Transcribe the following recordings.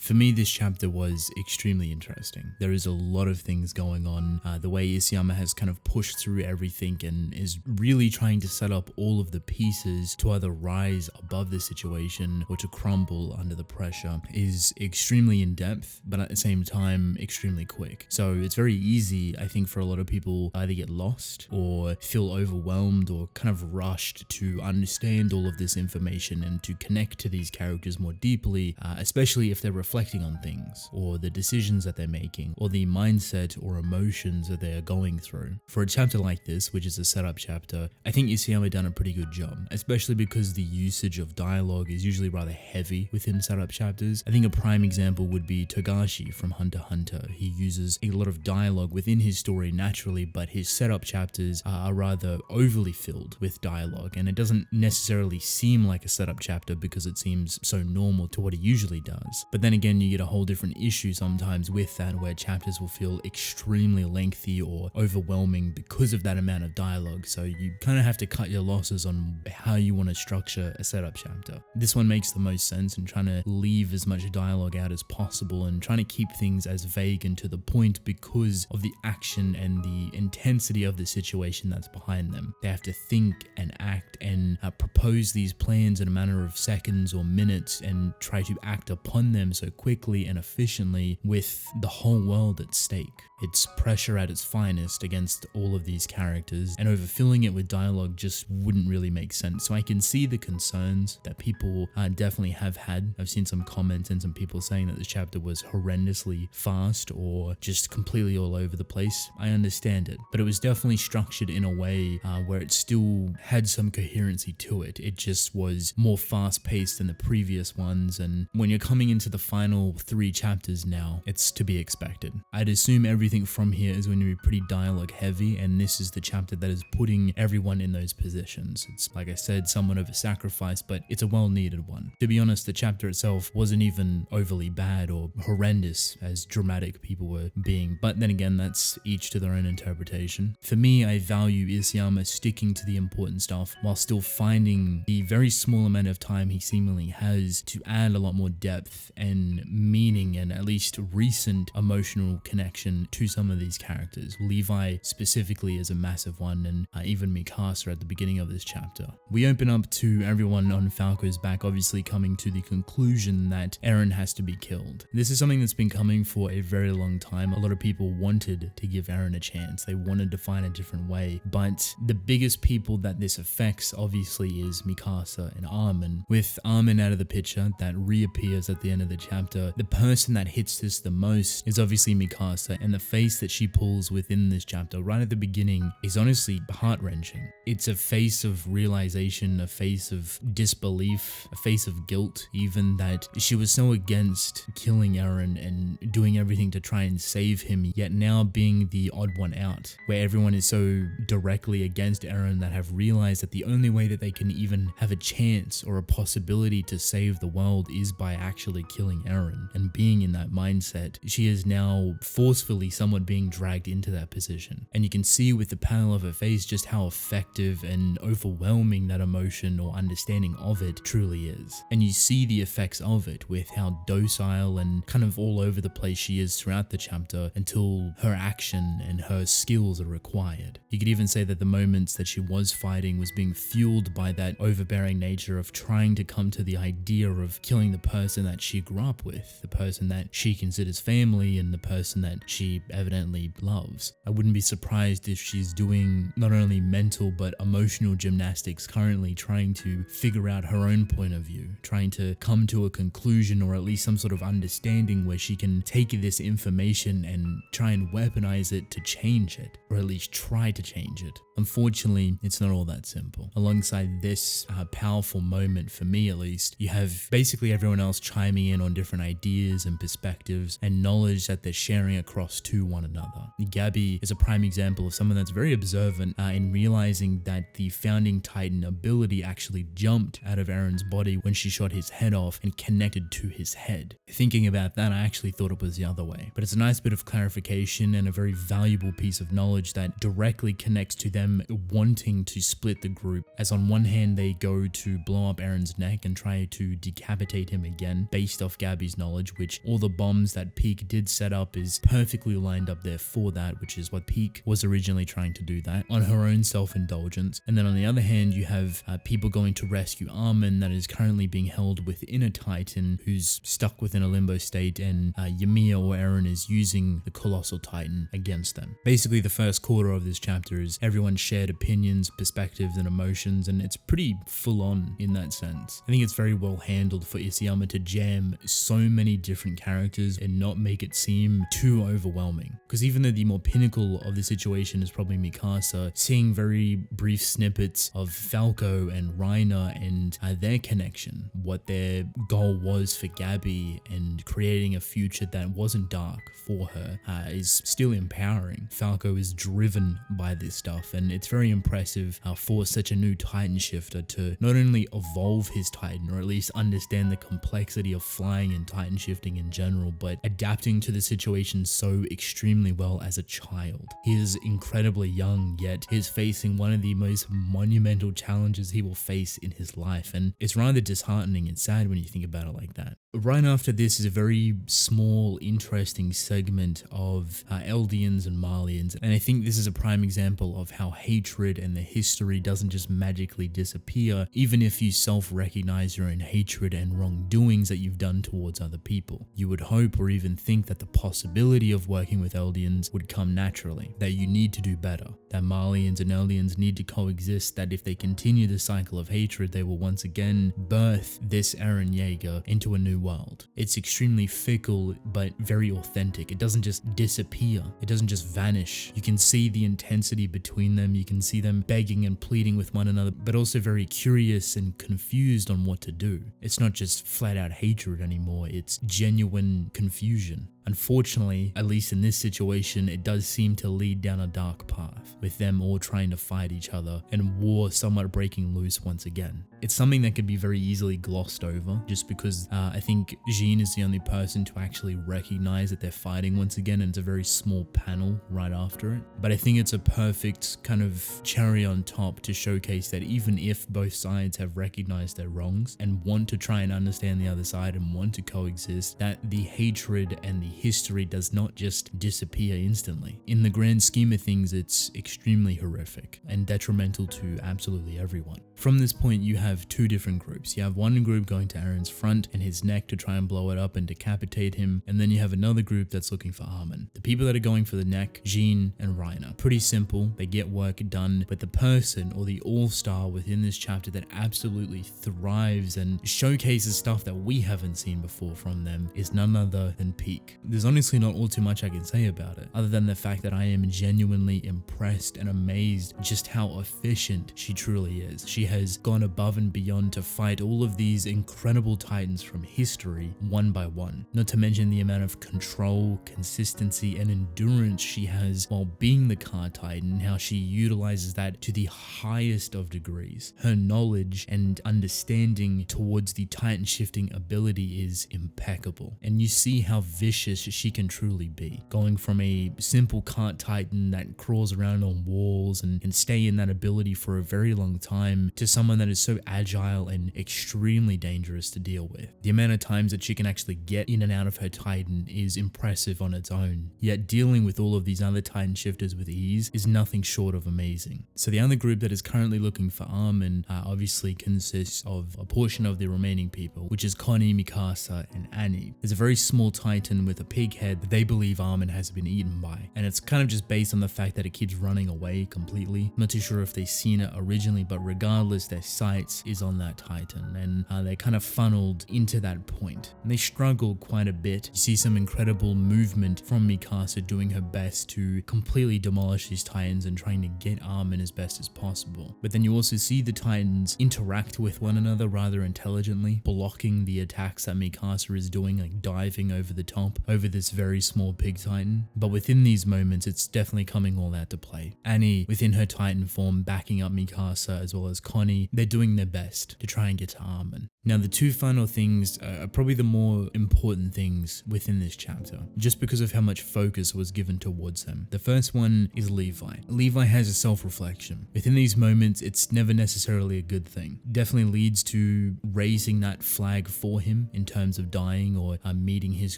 For me, this chapter was extremely interesting. There is a lot of things going on. The way Isayama has kind of pushed through everything and is really trying to set up all of the pieces to either rise above the situation or to crumble under the pressure is extremely in depth, but at the same time, extremely quick. So it's very easy, I think, for a lot of people to either get lost or feel overwhelmed or kind of rushed to understand all of this information and to connect to these characters more deeply, especially if they're reflecting on things or the decisions that they're making or the mindset or emotions that they are going through. For a chapter like this, which is a setup chapter, I think Isayama done a pretty good job, especially because the usage of dialogue is usually rather heavy within setup chapters. I think a prime example would be Togashi from Hunter x Hunter. He uses a lot of dialogue within his story naturally, but his setup chapters are rather overly filled with dialogue, and it doesn't necessarily seem like a setup chapter because it seems so normal to what he usually does. But then again, you get a whole different issue sometimes with that, where chapters will feel extremely lengthy or overwhelming because of that amount of dialogue. So you kind of have to cut your losses on how you want to structure a setup chapter. This one makes the most sense in trying to leave as much dialogue out as possible and trying to keep things as vague and to the point because of the action and the intensity of the situation that's behind them. They have to think and act and propose these plans in a matter of seconds or minutes and try to act upon them so quickly and efficiently with the whole world at stake. It's pressure at its finest against all of these characters, and overfilling it with dialogue just wouldn't really make sense. So I can see the concerns that people definitely have had. I've seen some comments and some people saying that this chapter was horrendously fast or just completely all over the place. I understand it, but it was definitely structured in a way where it still had some coherency to it. It just was more fast paced than the previous ones, and when you're coming into the final 3 chapters now, it's to be expected. I'd assume everything from here is going to be pretty dialogue heavy, and this is the chapter that is putting everyone in those positions. It's, like I said, somewhat of a sacrifice, but it's a well needed one. To be honest, the chapter itself wasn't even overly bad or horrendous as dramatic people were being, but then again, that's each to their own interpretation. For me, I value Isayama sticking to the important stuff while still finding the very small amount of time he seemingly has to add a lot more depth and meaning and at least recent emotional connection to some of these characters. Levi specifically is a massive one, and even Mikasa at the beginning of this chapter. We open up to everyone on Falco's back obviously coming to the conclusion that Eren has to be killed. This is something that's been coming for a very long time. A lot of people wanted to give Eren a chance. They wanted to find a different way, but the biggest people that this affects obviously is Mikasa and Armin. With Armin out of the picture, that reappears at the end of the chapter, the person that hits this the most is obviously Mikasa, and the face that she pulls within this chapter right at the beginning is honestly heart-wrenching. It's a face of realization, a face of disbelief, a face of guilt even, that she was so against killing Eren and doing everything to try and save him, yet now being the odd one out, where everyone is so directly against Eren that have realized that the only way that they can even have a chance or a possibility to save the world is by actually killing Eren. And being in that mindset, she is now forcefully somewhat being dragged into that position. And you can see with the panel of her face just how effective and overwhelming that emotion or understanding of it truly is. And you see the effects of it with how docile and kind of all over the place she is throughout the chapter until her action and her skills are required. You could even say that the moments that she was fighting was being fueled by that overbearing nature of trying to come to the idea of killing the person that she grew up with, the person that she considers family, and the person that she evidently loves. I wouldn't be surprised if she's doing not only mental but emotional gymnastics currently, trying to figure out her own point of view, trying to come to a conclusion or at least some sort of understanding where she can take this information and try and weaponize it to change it, or at least try to change it. Unfortunately, it's not all that simple. Alongside this powerful moment, for me at least, you have basically everyone else chiming in on different ideas and perspectives and knowledge that they're sharing across to one another. Gabby is a prime example of someone that's very observant in realizing that the founding titan ability actually jumped out of Eren's body when she shot his head off and connected to his head. Thinking about that, I actually thought it was the other way, but it's a nice bit of clarification and a very valuable piece of knowledge that directly connects to them wanting to split the group, as on one hand they go to blow up Eren's neck and try to decapitate him again based off Gabby Gabby's knowledge, which all the bombs that Peak did set up is perfectly lined up there for that, which is what Peak was originally trying to do that on her own self-indulgence. And then on the other hand, you have people going to rescue Armin that is currently being held within a Titan who's stuck within a limbo state, and Yamiya or Eren is using the Colossal Titan against them. Basically, the first quarter of this chapter is everyone's shared opinions, perspectives, and emotions, and it's pretty full on in that sense. I think it's very well handled for Isayama to jam so many different characters and not make it seem too overwhelming. Because even though the more pinnacle of the situation is probably Mikasa, seeing very brief snippets of Falco and Reiner and their connection, what their goal was for Gabby, and creating a future that wasn't dark for her is still empowering. Falco is driven by this stuff, and it's very impressive for such a new Titan shifter to not only evolve his Titan, or at least understand the complexity of flying and Titan shifting in general, but adapting to the situation so extremely well as a child. He is incredibly young, yet he's facing one of the most monumental challenges he will face in his life, and it's rather disheartening and sad when you think about it like that. Right after this is a very small, interesting segment of Eldians and Marlians, and I think this is a prime example of how hatred and the history doesn't just magically disappear, even if you self-recognize your own hatred and wrongdoings that you've done towards other people. You would hope or even think that the possibility of working with Eldians would come naturally, that you need to do better, that Marlians and Eldians need to coexist, that if they continue the cycle of hatred, they will once again birth this Eren Jaeger into a new world. It's extremely fickle, but very authentic. It doesn't just disappear. It doesn't just vanish. You can see the intensity between them. You can see them begging and pleading with one another, but also very curious and confused on what to do. It's not just flat out hatred anymore. It's genuine confusion. Unfortunately, at least in this situation, it does seem to lead down a dark path, with them all trying to fight each other and war somewhat breaking loose once again. It's something that could be very easily glossed over, just because I think Jean is the only person to actually recognize that they're fighting once again, and it's a very small panel right after it. But I think it's a perfect kind of cherry on top to showcase that even if both sides have recognized their wrongs and want to try and understand the other side and want to coexist, that the hatred and the history does not just disappear instantly. In the grand scheme of things, it's extremely horrific and detrimental to absolutely everyone. From this point, you have two different groups. You have one group going to Eren's front and his neck to try and blow it up and decapitate him, and then you have another group that's looking for Armin. The people that are going for the neck, Jean and Reiner. Pretty simple, they get work done, but the person or the all-star within this chapter that absolutely thrives and showcases stuff that we haven't seen before from them is none other than Peak. There's honestly not all too much I can say about it, other than the fact that I am genuinely impressed and amazed just how efficient she truly is. She has gone above and beyond to fight all of these incredible titans from history one by one. Not to mention the amount of control, consistency, and endurance she has while being the car titan, how she utilizes that to the highest of degrees. Her knowledge and understanding towards the titan shifting ability is impeccable, and you see how vicious she can truly be, going from a simple cart titan that crawls around on walls and can stay in that ability for a very long time, to someone that is so agile and extremely dangerous to deal with. The amount of times that she can actually get in and out of her titan is impressive on its own, yet dealing with all of these other titan shifters with ease is nothing short of amazing. So the other group that is currently looking for Armin obviously consists of a portion of the remaining people, which is Connie, Mikasa, and Annie. There's a very small titan with a pig head that they believe Armin has been eaten by, and it's kind of just based on the fact that it keeps running away completely. I'm not too sure if they've seen it originally, but regardless, their sights is on that titan, and they're kind of funneled into that point, and they struggle quite a bit. You see some incredible movement from Mikasa doing her best to completely demolish these titans and trying to get Armin as best as possible. But then you also see the titans interact with one another rather intelligently, blocking the attacks that Mikasa is doing, like diving over the top over this very small pig titan. But within these moments, it's definitely coming all out to play. Annie, within her titan form, backing up Mikasa, as well as Connie, they're doing their best to try and get to Armin. Now, the two final things are probably the more important things within this chapter, just because of how much focus was given towards them. The first one is Levi. Levi has a self-reflection. Within these moments, it's never necessarily a good thing. Definitely leads to raising that flag for him in terms of dying or meeting his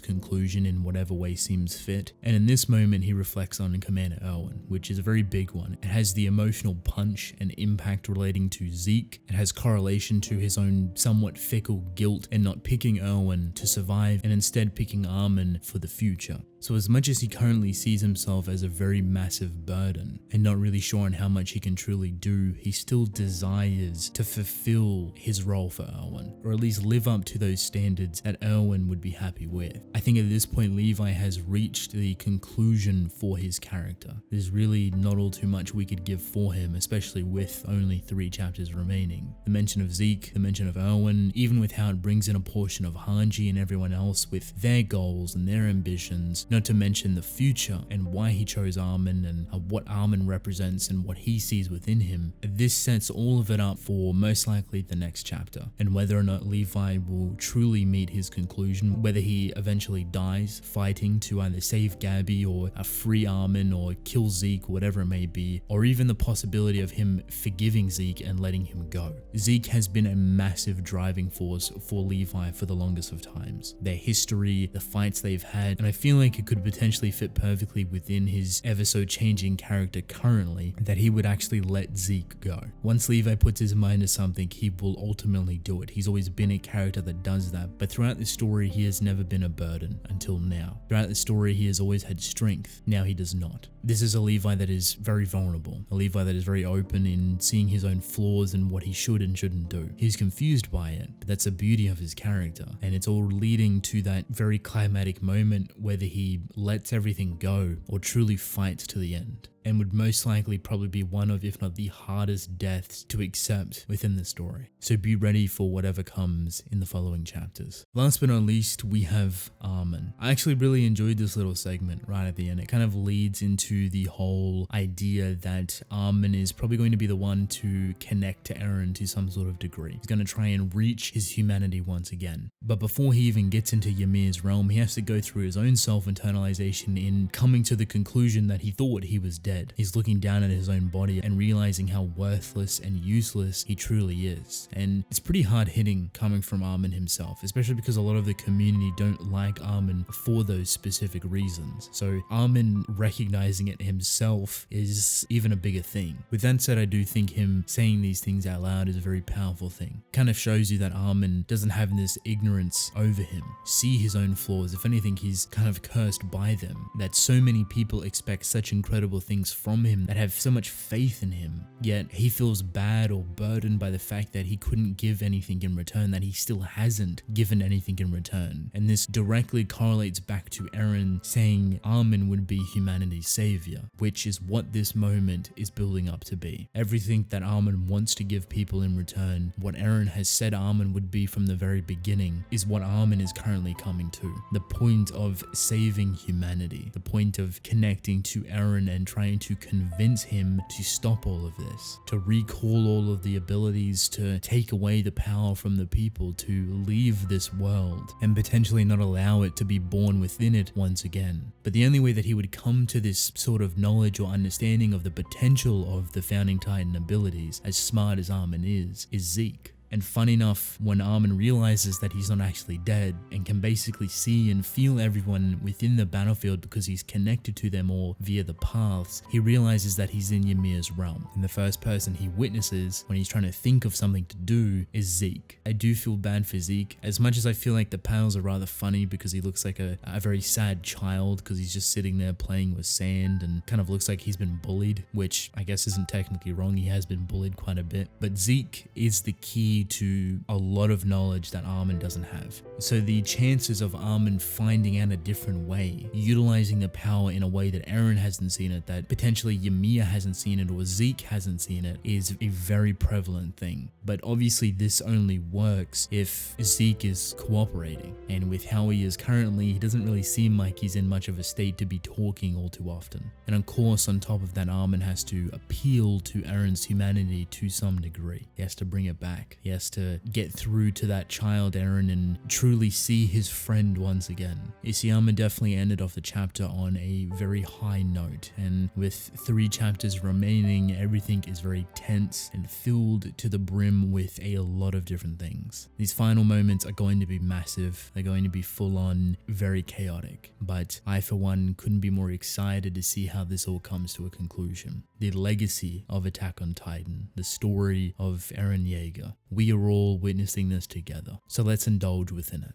conclusion in whatever way seems fit. And in this moment, he reflects on Commander Erwin, which is a very big one. It has the emotional punch and impact relating to Zeke. It has correlation to his own somewhat fickle guilt and not picking Erwin to survive and instead picking Armin for the future. So as much as he currently sees himself as a very massive burden and not really sure on how much he can truly do, he still desires to fulfill his role for Erwin, or at least live up to those standards that Erwin would be happy with. I think at this point Levi has reached the conclusion for his character. There's really not all too much we could give for him, especially with only 3 chapters remaining. The mention of Zeke, the mention of Erwin, even with how it brings in a portion of Hanji and everyone else with their goals and their ambitions, not to mention the future and why he chose Armin and what Armin represents and what he sees within him. This sets all of it up for most likely the next chapter, and whether or not Levi will truly meet his conclusion, whether he eventually dies fighting to either save Gabby or free Armin or kill Zeke, whatever it may be, or even the possibility of him forgiving Zeke and letting him go. Zeke has been a massive driving force for Levi for the longest of times. Their history, the fights they've had, and I feel like it could potentially fit perfectly within his ever so changing character currently, that he would actually let Zeke go. Once Levi puts his mind to something, he will ultimately do it. He's always been a character that does that, but throughout the story he has never been a burden until now. Throughout the story he has always had strength, now he does not. This is a Levi that is very vulnerable, a Levi that is very open in seeing his own flaws and what he should and shouldn't do. He's confused by it, but that's the beauty of his character, and it's all leading to that very climatic moment whether he lets everything go or truly fights to the end, and would most likely probably be one of, if not the hardest deaths to accept within the story. So be ready for whatever comes in the following chapters. Last but not least, we have Armin. I actually really enjoyed this little segment right at the end. It kind of leads into the whole idea that Armin is probably going to be the one to connect to Eren to some sort of degree. He's going to try and reach his humanity once again. But before he even gets into Ymir's realm, he has to go through his own self-internalization in coming to the conclusion that he thought he was dead. He's looking down at his own body and realizing how worthless and useless he truly is. And it's pretty hard hitting coming from Armin himself, especially because a lot of the community don't like Armin for those specific reasons. So Armin recognizing it himself is even a bigger thing. With that said, I do think him saying these things out loud is a very powerful thing. Kind of shows you that Armin doesn't have this ignorance over him, see his own flaws. If anything, he's kind of cursed by them, that so many people expect such incredible things from him, that have so much faith in him, yet he feels bad or burdened by the fact that he couldn't give anything in return, that he still hasn't given anything in return. And this directly correlates back to Eren saying Armin would be humanity's savior, which is what this moment is building up to be. Everything that Armin wants to give people in return, what Eren has said Armin would be from the very beginning, is what Armin is currently coming to. The point of saving humanity, the point of connecting to Eren and trying to convince him to stop all of this, to recall all of the abilities, to take away the power from the people, to leave this world and potentially not allow it to be born within it once again. But the only way that he would come to this sort of knowledge or understanding of the potential of the Founding Titan abilities, as smart as Armin is Zeke. And fun enough, when Armin realizes that he's not actually dead and can basically see and feel everyone within the battlefield because he's connected to them all via the paths, he realizes that he's in Ymir's realm. And the first person he witnesses when he's trying to think of something to do is Zeke. I do feel bad for Zeke, as much as I feel like the panels are rather funny because he looks like a very sad child because he's just sitting there playing with sand and kind of looks like he's been bullied, which I guess isn't technically wrong. He has been bullied quite a bit. But Zeke is the key to a lot of knowledge that Armin doesn't have. So the chances of Armin finding out a different way, utilizing the power in a way that Eren hasn't seen it, that potentially Ymir hasn't seen it, or Zeke hasn't seen it, is a very prevalent thing. But obviously this only works if Zeke is cooperating, and with how he is currently, he doesn't really seem like he's in much of a state to be talking all too often. And of course, on top of that, Armin has to appeal to Eren's humanity to some degree. He has to bring it back. He has to get through to that child Eren and truly see his friend once again. Isayama definitely ended off the chapter on a very high note, and with 3 chapters remaining, everything is very tense and filled to the brim with a lot of different things. These final moments are going to be massive. They're going to be full on, very chaotic, but I for one couldn't be more excited to see how this all comes to a conclusion. The legacy of Attack on Titan, the story of Eren Jaeger. We are all witnessing this together, so let's indulge within it.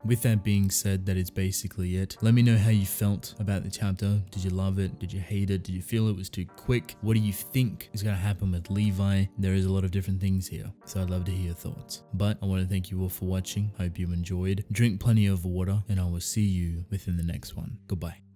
With that being said, that is basically it. Let me know how you felt about the chapter. Did you love it? Did you hate it? Did you feel it was too quick? What do you think is going to happen with Levi? There is a lot of different things here, so I'd love to hear your thoughts. But I want to thank you all for watching. Hope you enjoyed. Drink plenty of water, and I will see you within the next one. Goodbye.